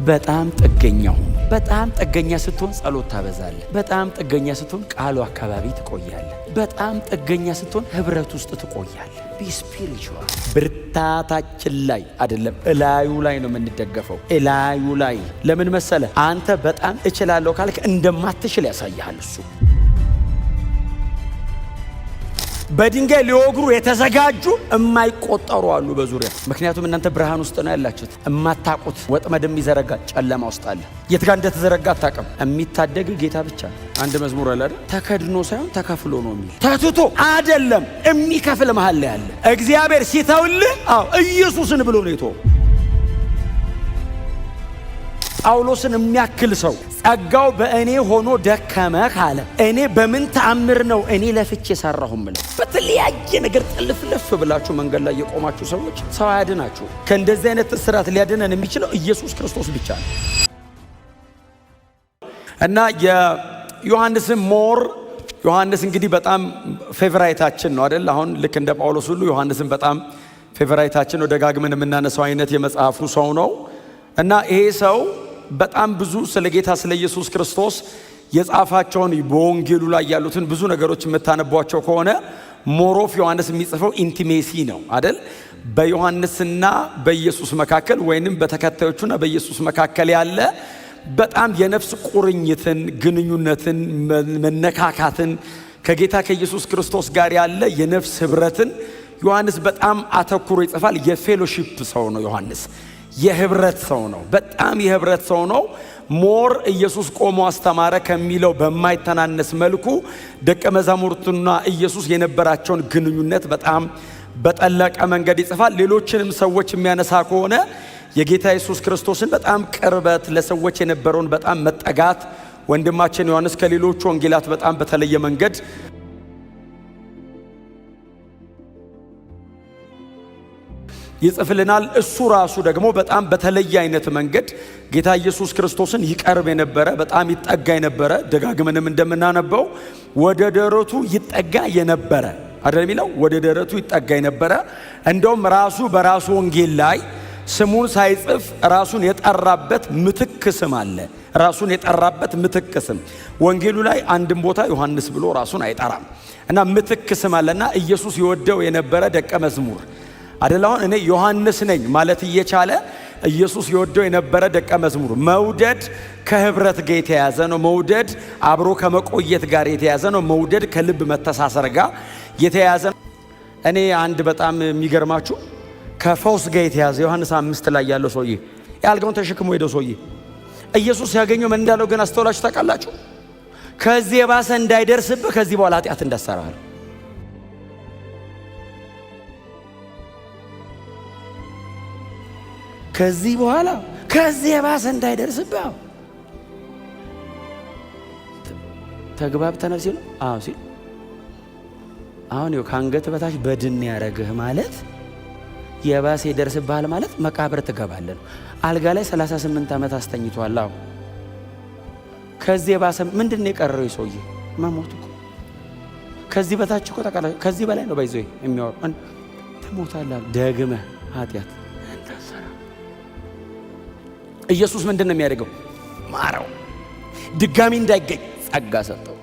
በጣም ጥገኛው በጣም ጥገኛ ስትሆን ጸሎት ታበዛለህ። በጣም ጥገኛ ስትሆን ቃሉ አካባቢ ትቆያለህ። በጣም ጥገኛ ስትሆን ህብረት ውስጥ ትቆያለህ። ስፒሪቹዋል ብርታታችን ላይ አይደለም፣ እላዩ ላይ ነው የምንደገፈው። እላዩ ላይ ለምን መሰለ? አንተ በጣም እችላለሁ ካልክ እንደማትችል ያሳያል እሱ። በድንጋይ ሊወግሩ የተዘጋጁ የማይቆጠሩ አሉ በዙሪያ። ምክንያቱም እናንተ ብርሃን ውስጥ ነው ያላችሁት። የማታውቁት ወጥመድ የሚዘረጋ ጨለማ ውስጥ አለ። የት ጋር እንደተዘረጋ አታውቅም። የሚታደግ ጌታ ብቻ ነው። አንድ መዝሙር አለ አይደል? ተከድኖ ሳይሆን ተከፍሎ ነው የሚል። ተትቶ አይደለም የሚከፍል መሃል ላይ አለ። እግዚአብሔር ሲተውልህ ኢየሱስን ብሎ ነው የተወው። ጳውሎስን የሚያክል ሰው ጸጋው በእኔ ሆኖ ደከመ ካለ እኔ በምን ተአምር ነው እኔ ለፍቼ ሰራሁም? በተለያየ ነገር ጥልፍልፍ ብላችሁ መንገድ ላይ የቆማችሁ ሰዎች ሰው አያድናችሁ። ከእንደዚህ አይነት እስራት ሊያድነን የሚችለው ኢየሱስ ክርስቶስ ብቻ ነው። እና ዮሐንስ እንግዲህ በጣም ፌቨራይታችን ነው አይደል? አሁን ልክ እንደ ጳውሎስ ሁሉ ዮሐንስን በጣም ፌቨራይታችን ነው። ደጋግመን የምናነሳው አይነት የመጽሐፉ ሰው ነው። እና ይሄ ሰው በጣም ብዙ ስለ ጌታ ስለ ኢየሱስ ክርስቶስ የጻፋቸውን በወንጌሉ ላይ ያሉትን ብዙ ነገሮች የምታነቧቸው ከሆነ ሞሮፍ ዮሐንስ የሚጽፈው ኢንቲሜሲ ነው አይደል? በዮሐንስና በኢየሱስ መካከል ወይንም በተከታዮቹና በኢየሱስ መካከል ያለ በጣም የነፍስ ቁርኝትን፣ ግንኙነትን፣ መነካካትን ከጌታ ከኢየሱስ ክርስቶስ ጋር ያለ የነፍስ ህብረትን ዮሐንስ በጣም አተኩሮ ይጽፋል። የፌሎሺፕ ሰው ነው ዮሐንስ። የህብረት ሰው ነው። በጣም የህብረት ሰው ነው። ሞር ኢየሱስ ቆሞ አስተማረ ከሚለው በማይተናነስ መልኩ ደቀ መዛሙርቱና ኢየሱስ የነበራቸውን ግንኙነት በጣም በጠለቀ መንገድ ይጽፋል። ሌሎችንም ሰዎች የሚያነሳ ከሆነ የጌታ ኢየሱስ ክርስቶስን በጣም ቅርበት፣ ለሰዎች የነበረውን በጣም መጠጋት ወንድማችን ዮሐንስ ከሌሎቹ ወንጌላት በጣም በተለየ መንገድ ይጽፍልናል። እሱ ራሱ ደግሞ በጣም በተለየ አይነት መንገድ ጌታ ኢየሱስ ክርስቶስን ይቀርብ የነበረ በጣም ይጠጋ የነበረ ደጋግመንም እንደምናነበው ወደ ደረቱ ይጠጋ የነበረ አይደል የሚለው? ወደ ደረቱ ይጠጋ የነበረ እንደውም ራሱ በራሱ ወንጌል ላይ ስሙን ሳይጽፍ ራሱን የጠራበት ምትክ ስም አለ። ራሱን የጠራበት ምትክ ስም ወንጌሉ ላይ አንድም ቦታ ዮሐንስ ብሎ ራሱን አይጠራም። እና ምትክ ስም አለና ኢየሱስ ይወደው የነበረ ደቀ መዝሙር አይደል? አሁን እኔ ዮሐንስ ነኝ ማለት እየቻለ ኢየሱስ ይወደው የነበረ ደቀ መዝሙር። መውደድ ከህብረት ጋር የተያዘ ነው። መውደድ አብሮ ከመቆየት ጋር የተያዘ ነው። መውደድ ከልብ መተሳሰር ጋር የተያዘ ነው። እኔ አንድ በጣም የሚገርማችሁ ከፈውስ ጋር የተያዘ ዮሐንስ 5 ላይ ያለው ሰውዬ ያልጋውን ተሸክሞ ሄደው ሰውዬ ኢየሱስ ያገኘው ምን እንዳለው ግን አስተውላችሁ ታውቃላችሁ? ከዚህ የባሰ እንዳይደርስብህ ከዚህ በኋላ ኃጢአት እንዳትሰራ አለው። ከዚህ በኋላ ከዚህ የባሰ እንዳይደርስብህ ተግባብተናል ሲሉ ሲል አሁን ይኸው ከአንገት በታች በድን ያረግህ ማለት የባሰ ይደርስብሃል ማለት መቃብር ትገባለህ። አልጋ ላይ 38 ዓመት አስተኝቷል። ከዚህ የባሰ ምንድነው የቀረው? ሰውዬ መሞት እኮ ከዚህ በታች እኮ ተቃላ ከዚህ በላይ ነው ባይዘው የሚያወራው። ትሞታለህ ደግመህ ኃጢአት እንዳትሰራ። ኢየሱስ ምንድነው የሚያደርገው? ማረው፣ ድጋሚ እንዳይገኝ ጸጋ ሰጠው።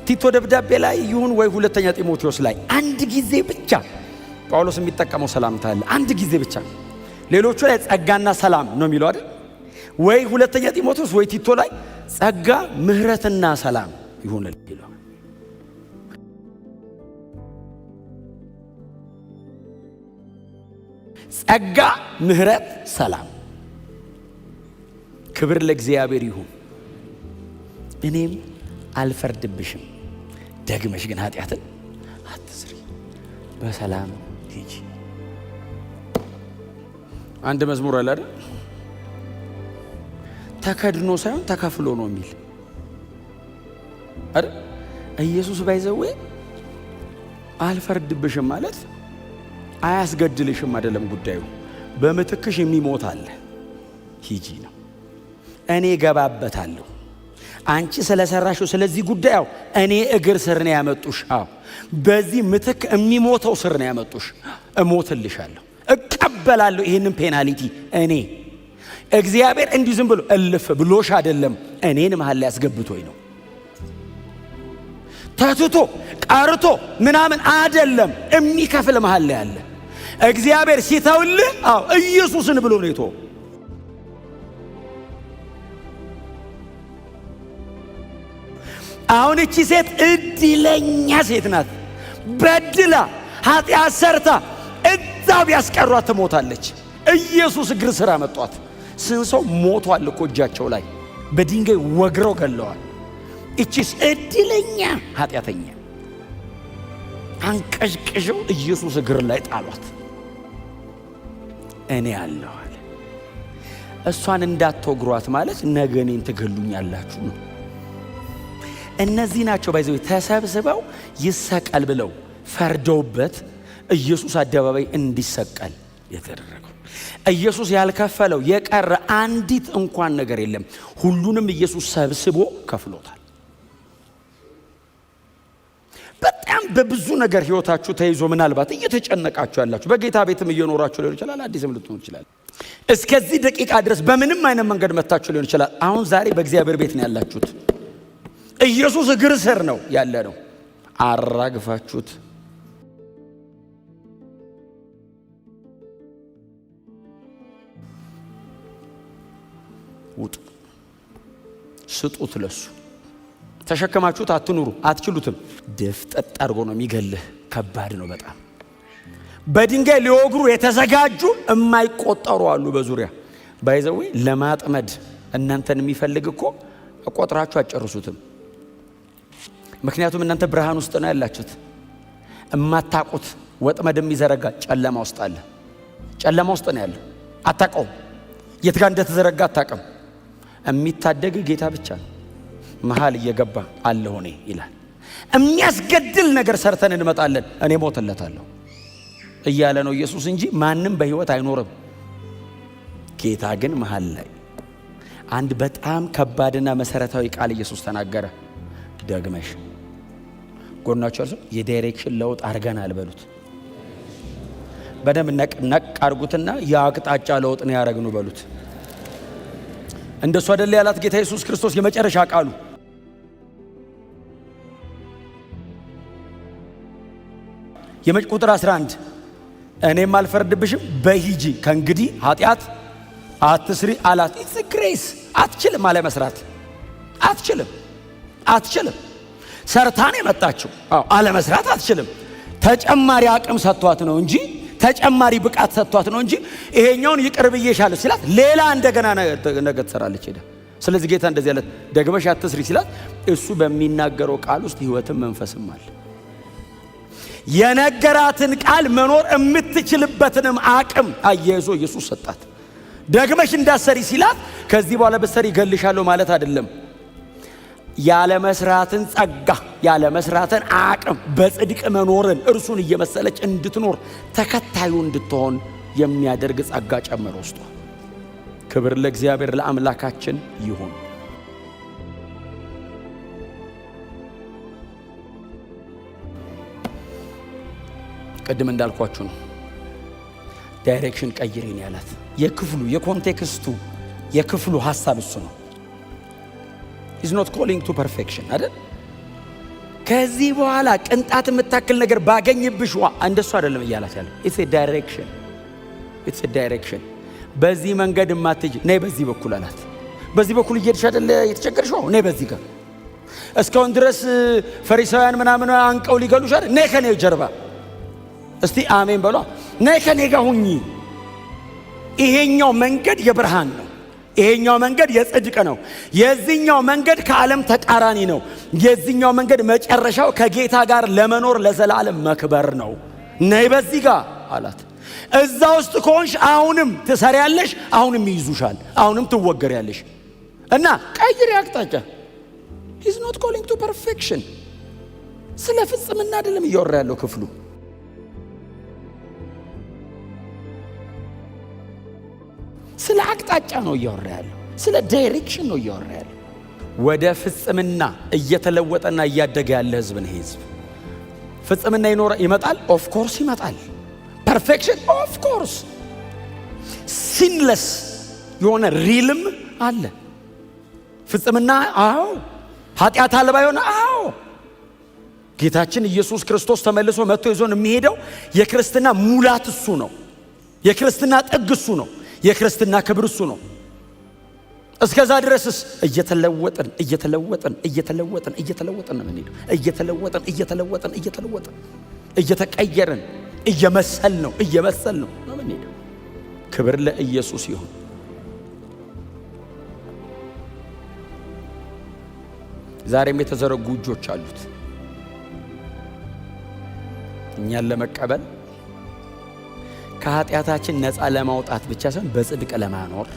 ቲቶ ደብዳቤ ላይ ይሁን ወይ ሁለተኛ ጢሞቴዎስ ላይ አንድ ጊዜ ብቻ ጳውሎስ የሚጠቀመው ሰላምታ አለ። አንድ ጊዜ ብቻ። ሌሎቹ ላይ ጸጋና ሰላም ነው የሚለው አይደል? ወይ ሁለተኛ ጢሞቴዎስ ወይ ቲቶ ላይ ጸጋ ምህረትና ሰላም ይሁንል ይላል። ጸጋ፣ ምህረት፣ ሰላም። ክብር ለእግዚአብሔር ይሁን። እኔም አልፈርድብሽም፣ ደግመሽ ግን ኃጢአትን አትስሪ፣ በሰላም ሂጂ። አንድ መዝሙር አለ አይደል? ተከድኖ ሳይሆን ተከፍሎ ነው የሚል አይደል? ኢየሱስ ባይዘው አልፈርድብሽም ማለት አያስገድልሽም አይደለም ጉዳዩ። በምትክሽ የሚሞት አለ፣ ሂጂ ነው። እኔ ገባበታለሁ። አንቺ ስለሰራሽው ስለዚህ ጉዳዩ እኔ እግር ስር ነው ያመጡሽ። በዚህ ምትክ የሚሞተው ስር ነው ያመጡሽ። እሞትልሻለሁ፣ እቀበላለሁ ይህንን ፔናሊቲ። እኔ እግዚአብሔር እንዲህ ዝም ብሎ እልፍ ብሎሽ አይደለም፣ እኔን መሃል ላይ ያስገብቶኝ ነው። ተትቶ ቀርቶ ምናምን አይደለም፣ የሚከፍል መሃል ላይ አለ። እግዚአብሔር ሲተውልህ ኢየሱስን ብሎ ነው የተወው። አሁን እቺ ሴት እድለኛ ሴት ናት። በድላ ኃጢአት ሰርታ እዛው ቢያስቀሯት ትሞታለች። ኢየሱስ እግር ስራ መጧት። ስንት ሰው ሞቷል እኮ እጃቸው ላይ በድንጋይ ወግረው ገለዋል። እቺስ እድለኛ ኃጢአተኛ አንቀሽቅሸው ኢየሱስ እግር ላይ ጣሏት። እኔ አለሁ አለ። እሷን እንዳትወግሯት ማለት ነገ እኔን ትገሉኛላችሁ ነው። እነዚህ ናቸው ባይዘው ተሰብስበው ይሰቀል ብለው ፈርደውበት ኢየሱስ አደባባይ እንዲሰቀል የተደረገው። ኢየሱስ ያልከፈለው የቀረ አንዲት እንኳን ነገር የለም። ሁሉንም ኢየሱስ ሰብስቦ ከፍሎታል። በጣም በብዙ ነገር ህይወታችሁ ተይዞ ምናልባት እየተጨነቃችሁ ያላችሁ፣ በጌታ ቤትም እየኖራችሁ ሊሆን ይችላል፣ አዲስም ልትሆኑ ይችላል። እስከዚህ ደቂቃ ድረስ በምንም አይነት መንገድ መታችሁ ሊሆን ይችላል። አሁን ዛሬ በእግዚአብሔር ቤት ነው ያላችሁት። ኢየሱስ እግር ስር ነው ያለ ነው። አራግፋችሁት ውጡ፣ ስጡት ለሱ። ተሸከማችሁት አትኑሩ፣ አትችሉትም። ድፍጠጥ አድርጎ ነው የሚገልህ። ከባድ ነው በጣም። በድንጋይ ሊወግሩ የተዘጋጁ የማይቆጠሩ አሉ በዙሪያ። ባይዘው ለማጥመድ እናንተን የሚፈልግ እኮ ቆጥራችሁ አጨርሱትም። ምክንያቱም እናንተ ብርሃን ውስጥ ነው ያላችሁት። እማታቁት ወጥመድ የሚዘረጋ ጨለማ ውስጥ አለ። ጨለማ ውስጥ ነው ያለው። አታውቀውም። የት ጋር እንደተዘረጋ አታውቅም። የሚታደግ ጌታ ብቻ ነው። መሃል እየገባ አለሁ እኔ ይላል። የሚያስገድል ነገር ሰርተን እንመጣለን፣ እኔ ሞትለታለሁ እያለ ነው ኢየሱስ እንጂ ማንም በህይወት አይኖርም። ጌታ ግን መሃል ላይ አንድ በጣም ከባድና መሰረታዊ ቃል ኢየሱስ ተናገረ። ደግመሽ ጎናችሁ አልሰው የዳይሬክሽን ለውጥ አርገናል በሉት። በደም ነቅ አርጉትና የአቅጣጫ ለውጥ ነው ያረግነው በሉት። እንደሱ አይደል ያላት ጌታ ኢየሱስ ክርስቶስ የመጨረሻ ቃሉ። ቁጥር 11 እኔም አልፈርድብሽም በሂጂ ከእንግዲህ ኃጢአት አትስሪ አላት። ኢትስ ግሬስ። አትችልም አለ መስራት። አትችልም ሰርታን የመጣችው አለ መስራት አትችልም። ተጨማሪ አቅም ሰጥቷት ነው እንጂ ተጨማሪ ብቃት ሰጥቷት ነው እንጂ ይሄኛውን ይቅር ብዬሻለሁ ሲላት ሌላ እንደገና ነገ ትሰራለች ሄዳ። ስለዚህ ጌታ እንደዚህ ያለት ደግመሽ አትስሪ ሲላት እሱ በሚናገረው ቃል ውስጥ ህይወትም መንፈስም አለ። የነገራትን ቃል መኖር የምትችልበትንም አቅም አያይዞ ኢየሱስ ሰጣት። ደግመሽ እንዳሰሪ ሲላት ከዚህ በኋላ በሰሪ ይገልሻለሁ ማለት አይደለም። ያለ መስራትን ጸጋ፣ ያለ መስራትን አቅም፣ በጽድቅ መኖርን እርሱን እየመሰለች እንድትኖር ተከታዩ እንድትሆን የሚያደርግ ጸጋ ጨመረ ውስጧ። ክብር ለእግዚአብሔር ለአምላካችን ይሁን። ቅድም እንዳልኳችሁ ነው። ዳይሬክሽን ቀይሬን ያላት የክፍሉ የኮንቴክስቱ የክፍሉ ሐሳብ እሱ ነው። is not calling to perfection አይደል? ከዚህ በኋላ ቅንጣት የምታክል ነገር ባገኝብሽ እንደሱ አይደለም እያላት ያለው። it's a direction በዚህ መንገድ ማትጅ ነይ በዚህ በኩል አላት። በዚህ በኩል እየሄድሽ አይደል የተቸገርሽው? ነይ በዚህ ጋር። እስካሁን ድረስ ፈሪሳውያን ምናምን አንቀው ሊገሉሽ አይደል? ነይ ከኔ ጀርባ እስቲ አሜን በሏ። ነይ ከኔ ጋር ሁኚ። ይሄኛው መንገድ የብርሃን ነው። ይሄኛው መንገድ የጽድቅ ነው። የዚህኛው መንገድ ከዓለም ተቃራኒ ነው። የዚህኛው መንገድ መጨረሻው ከጌታ ጋር ለመኖር ለዘላለም መክበር ነው። ነይ በዚህ ጋር አላት። እዛ ውስጥ ከሆንሽ አሁንም ትሰሪያለሽ፣ አሁንም ይይዙሻል፣ አሁንም ትወገሪያለሽ እና ቀይሪ አቅጣጫ። he's not calling to perfection። ስለ ፍጽምና አይደለም እያወራ ያለው ክፍሉ። ስለ አቅጣጫ ነው እያወራ ያለው። ስለ ዳይሬክሽን ነው እያወራ ያለው። ወደ ፍጽምና እየተለወጠና እያደገ ያለ ህዝብ ነው። ህዝብ ፍጽምና ይመጣል። ኦፍ ኮርስ ይመጣል። ፐርፌክሽን ኦፍ ኮርስ ሲንለስ የሆነ ሪልም አለ። ፍጽምና አዎ፣ ኃጢአት አልባ የሆነ አዎ። ጌታችን ኢየሱስ ክርስቶስ ተመልሶ መጥቶ ይዞን የሚሄደው የክርስትና ሙላት እሱ ነው። የክርስትና ጥግ እሱ ነው። የክርስትና ክብር እሱ ነው። እስከዛ ድረስስ እየተለወጥን ነው የምንሄደው። እየተለወጥን እየተቀየርን እየመሰል ነው ነው የምንሄደው። ክብር ለኢየሱስ ይሁን። ዛሬም የተዘረጉ እጆች አሉት እኛን ለመቀበል ከኃጢአታችን ነፃ ለማውጣት ብቻ ሳይሆን በጽድቅ ለማኖር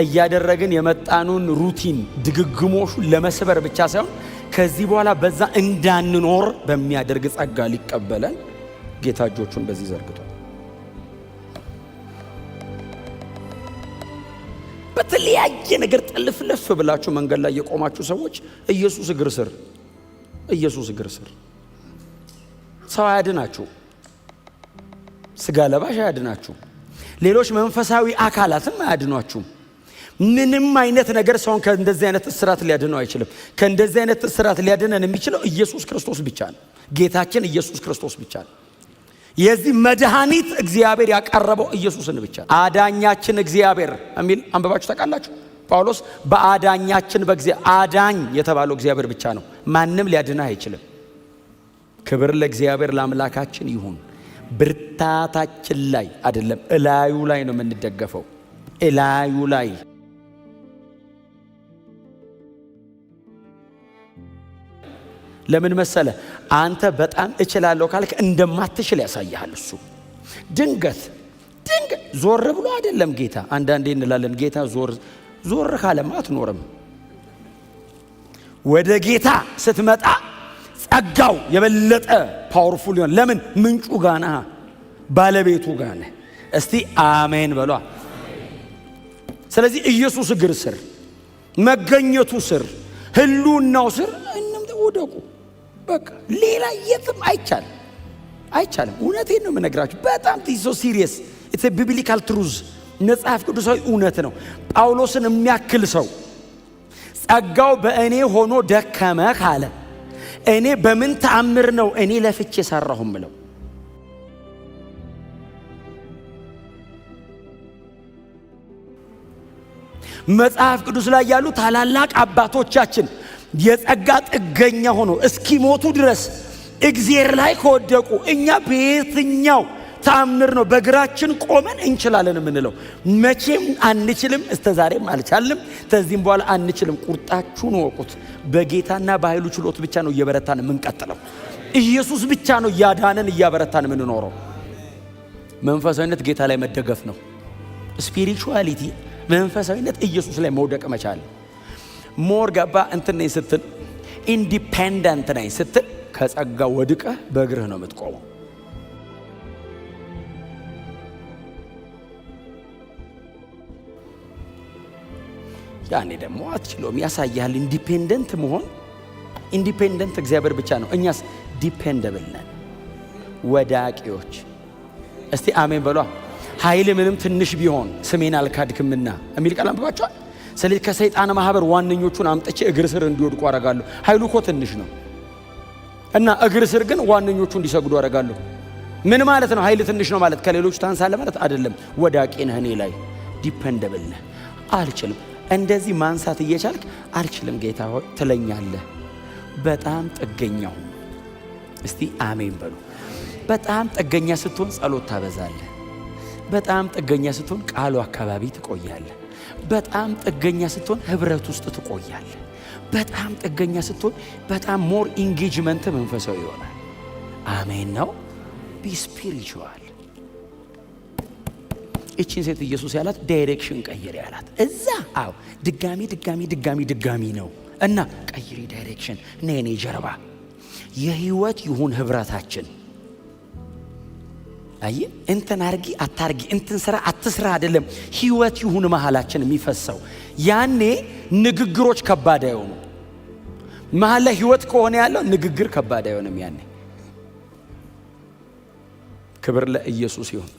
እያደረግን የመጣኑን ሩቲን ድግግሞሹን ለመስበር ብቻ ሳይሆን ከዚህ በኋላ በዛ እንዳንኖር በሚያደርግ ጸጋ ሊቀበለን ጌታ እጆቹን በዚህ ዘርግቷል። በተለያየ ነገር ጥልፍልፍ ብላችሁ መንገድ ላይ የቆማችሁ ሰዎች ኢየሱስ እግር ስር ሰው አያድናችሁ፣ ስጋ ለባሽ አያድናችሁ፣ ሌሎች መንፈሳዊ አካላትም አያድኗችሁ። ምንም አይነት ነገር ሰውን ከእንደዚህ አይነት እስራት ሊያድነው አይችልም። ከእንደዚህ አይነት እስራት ሊያድነን የሚችለው ኢየሱስ ክርስቶስ ብቻ ነው። ጌታችን ኢየሱስ ክርስቶስ ብቻ ነው። የዚህ መድኃኒት እግዚአብሔር ያቀረበው ኢየሱስን ብቻ ነው። አዳኛችን እግዚአብሔር የሚል አንበባችሁ ታውቃላችሁ። ጳውሎስ በአዳኛችን አዳኝ የተባለው እግዚአብሔር ብቻ ነው። ማንም ሊያድነህ አይችልም። ክብር ለእግዚአብሔር ለአምላካችን ይሁን። ብርታታችን ላይ አይደለም፣ እላዩ ላይ ነው የምንደገፈው። እላዩ ላይ ለምን መሰለ? አንተ በጣም እችላለሁ ካልክ እንደማትችል ያሳያል። እሱ ድንገት ዞር ብሎ አይደለም ጌታ። አንዳንዴ እንላለን ጌታ ዞር ካለማ አትኖርም። ወደ ጌታ ስትመጣ ጸጋው የበለጠ ፓወርፉል ይሆን። ለምን? ምንጩ ጋና ባለቤቱ ጋና። እስቲ አሜን በሏ። ስለዚህ ኢየሱስ እግር ስር መገኘቱ ስር ህልውናው ስር ወደቁ። በቃ ሌላ የትም አይቻልም። እውነቴን ነው የምነግራችሁ። በጣም ሶ ሲሪየስ ኢትስ ቢብሊካል ትሩዝ፣ መጽሐፍ ቅዱሳዊ እውነት ነው። ጳውሎስን የሚያክል ሰው ጸጋው በእኔ ሆኖ ደከመ ካለ እኔ በምን ተአምር ነው እኔ ለፍቼ ሰራሁም ብለው? መጽሐፍ ቅዱስ ላይ ያሉ ታላላቅ አባቶቻችን የጸጋ ጥገኛ ሆኖ እስኪሞቱ ድረስ እግዚአብሔር ላይ ከወደቁ እኛ በየትኛው ተአምር ነው በእግራችን ቆመን እንችላለን የምንለው? መቼም አንችልም። እስከዛሬም አልቻልንም፣ ከዚህም በኋላ አንችልም። ቁርጣችሁን ወቁት። በጌታና በኃይሉ ችሎት ብቻ ነው እየበረታን የምንቀጥለው። ኢየሱስ ብቻ ነው እያዳነን እያበረታን የምንኖረው። መንፈሳዊነት ጌታ ላይ መደገፍ ነው። ስፒሪቹዋሊቲ መንፈሳዊነት ኢየሱስ ላይ መውደቅ መቻል። ሞር ገባ እንትን ነኝ ስትል ኢንዲፔንደንት ነኝ ስትል ከጸጋ ወድቀህ በእግርህ ነው የምትቆመው። ያኔ ደግሞ አትችሎም፣ ያሳያል። ኢንዲፔንደንት መሆን ኢንዲፔንደንት እግዚአብሔር ብቻ ነው። እኛስ ዲፔንደብል ነን፣ ወዳቂዎች። እስቲ አሜን በሏ። ኃይል ምንም ትንሽ ቢሆን ስሜን አልካድክምና የሚል ቃል አንብባችኋል። ስለዚህ ከሰይጣን ማህበር ዋነኞቹን አምጥቼ እግር ስር እንዲወድቁ አረጋለሁ። ኃይሉ እኮ ትንሽ ነው እና እግር ስር ግን ዋነኞቹ እንዲሰግዱ አረጋለሁ። ምን ማለት ነው? ኃይል ትንሽ ነው ማለት ከሌሎቹ ታንሳለህ ማለት አይደለም። ወዳቂ ነህ፣ እኔ ላይ ዲፔንደብል ነህ። አልችልም እንደዚህ ማንሳት እየቻልክ አልችልም ጌታ ሆይ ትለኛለህ። በጣም ጥገኛው። እስቲ አሜን በሉ። በጣም ጥገኛ ስትሆን ጸሎት ታበዛለህ። በጣም ጥገኛ ስትሆን ቃሉ አካባቢ ትቆያለህ። በጣም ጥገኛ ስትሆን ህብረት ውስጥ ትቆያለህ። በጣም ጥገኛ ስትሆን በጣም ሞር ኢንጌጅመንት መንፈሳዊ ይሆናል። አሜን ነው። ቢ ስፒሪቹዋል። እቺን ሴት ኢየሱስ ያላት ዳይሬክሽን ቀይሪ ያላት እዛ። አዎ ድጋሚ ነው እና ቀይሪ ዳይሬክሽን ነኔ ጀርባ የህይወት ይሁን ህብረታችን። አይ እንትን አርጊ አታርጊ፣ እንትን ስራ አትስራ አይደለም። ህይወት ይሁን መሃላችን የሚፈሰው። ያኔ ንግግሮች ከባድ አይሆኑ። መሃል ላይ ህይወት ከሆነ ያለው ንግግር ከባድ አይሆንም። ያኔ ክብር ለኢየሱስ ይሁን።